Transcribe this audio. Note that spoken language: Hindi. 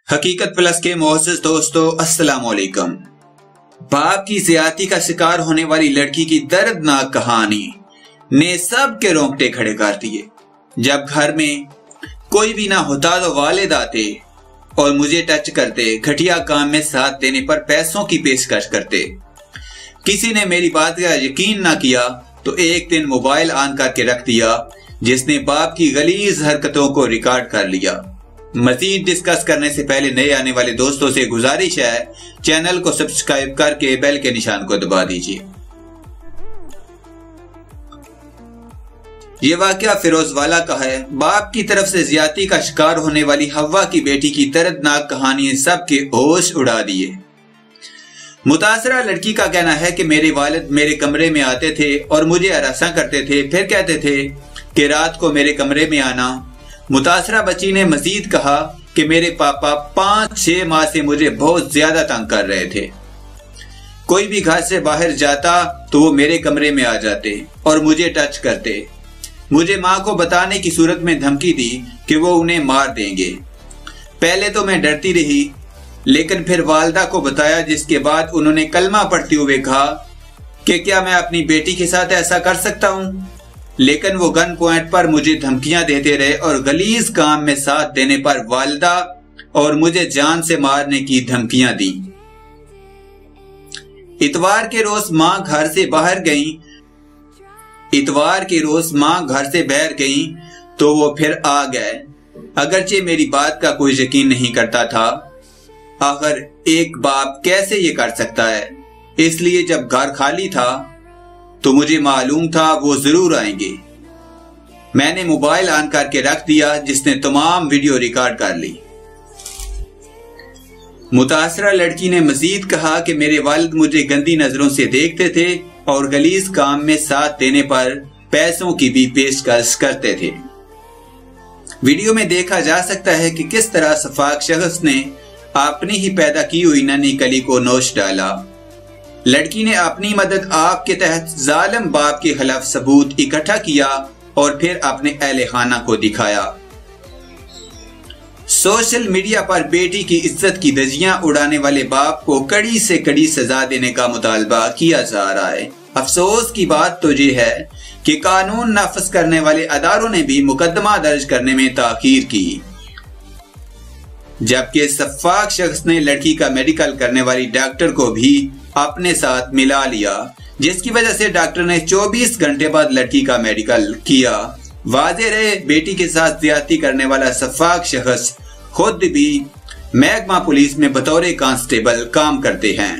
हकीकत प्लस के मोअज़्ज़ज़ दोस्तों, अस्सलाम वालेकुम। बाप की ज़्यादती का शिकार होने वाली लड़की की दर्दनाक कहानी ने सबके रोंगटे खड़े कर दिए। जब घर में कोई भी ना होता तो वालिद आते और मुझे टच करते, घटिया काम में साथ देने पर पैसों की पेशकश करते। किसी ने मेरी बात का यकीन ना किया तो एक दिन मोबाइल ऑन करके रख दिया, जिसने बाप की गलीज हरकतों को रिकॉर्ड कर लिया। मजीद डिस्कस करने से पहले नए आने वाले दोस्तों से गुजारिश है, चैनल को सब्सक्राइब करके बेल के निशान को दबा दीजिए। ये वाकया फिरोजवाला का है। बाप की तरफ से ज्यादती का शिकार होने वाली हवा की बेटी की दर्दनाक कहानी ने सबके होश उड़ा दिए। मुतासरा लड़की का कहना है कि मेरे वालिद मेरे कमरे में आते थे और मुझे हरासा करते थे, फिर कहते थे कि रात को मेरे कमरे में आना। मुतासरा बच्ची ने मजीद कहा कि मेरे पापा 5-6 माह से मुझे बहुत ज्यादा तंग कर रहे थे। कोई भी घर से बाहर जाता तो वो मेरे कमरे में आ जाते और मुझे टच करते। मुझे माँ को बताने की सूरत में धमकी दी कि वो उन्हें मार देंगे। पहले तो मैं डरती रही, लेकिन फिर वालदा को बताया, जिसके बाद उन्होंने कलमा पढ़ते हुए कहा कि क्या मैं अपनी बेटी के साथ ऐसा कर सकता हूँ। लेकिन वो गन पॉइंट पर मुझे धमकियां देते रहे और गलीज काम में साथ देने पर वालिदा और मुझे जान से मारने की धमकियां दी। इतवार के रोज मां घर से बाहर गई तो वो फिर आ गए। अगरचे मेरी बात का कोई यकीन नहीं करता था। आखिर एक बाप कैसे ये कर सकता है। इसलिए जब घर खाली था तो मुझे मालूम था वो जरूर आएंगे। मैंने मोबाइल ऑन करके रख दिया, जिसने तमाम वीडियो रिकॉर्ड कर ली। मुतासरा लड़की ने मजीद कहा कि मेरे वालिद मुझे गंदी नजरों से देखते थे और गलीज काम में साथ देने पर पैसों की भी पेशकश करते थे। वीडियो में देखा जा सकता है कि किस तरह सफाक शख्स ने अपनी ही पैदा की हुई नन्ही कली को नोच डाला। लड़की ने अपनी मदद आप के तहत जालिम बाप के खिलाफ सबूत इकट्ठा किया और फिर अपने अहले खाना को दिखाया। सोशल मीडिया पर बेटी की इज्जत की धज्जियां उड़ाने वाले बाप को कड़ी से कड़ी सजा देने का मुतालबा किया जा रहा है। अफसोस की बात तो ये है कि कानून नाफिज करने वाले अदारों ने भी मुकदमा दर्ज करने में ताखीर की, जबकि सफाक शख्स ने लड़की का मेडिकल करने वाली डॉक्टर को भी अपने साथ मिला लिया, जिसकी वजह से डॉक्टर ने 24 घंटे बाद लड़की का मेडिकल किया। वाज़ेह रहे, बेटी के साथ ज्यादती करने वाला सफाक शख्स खुद भी महकमा पुलिस में बतौर कांस्टेबल काम करते हैं।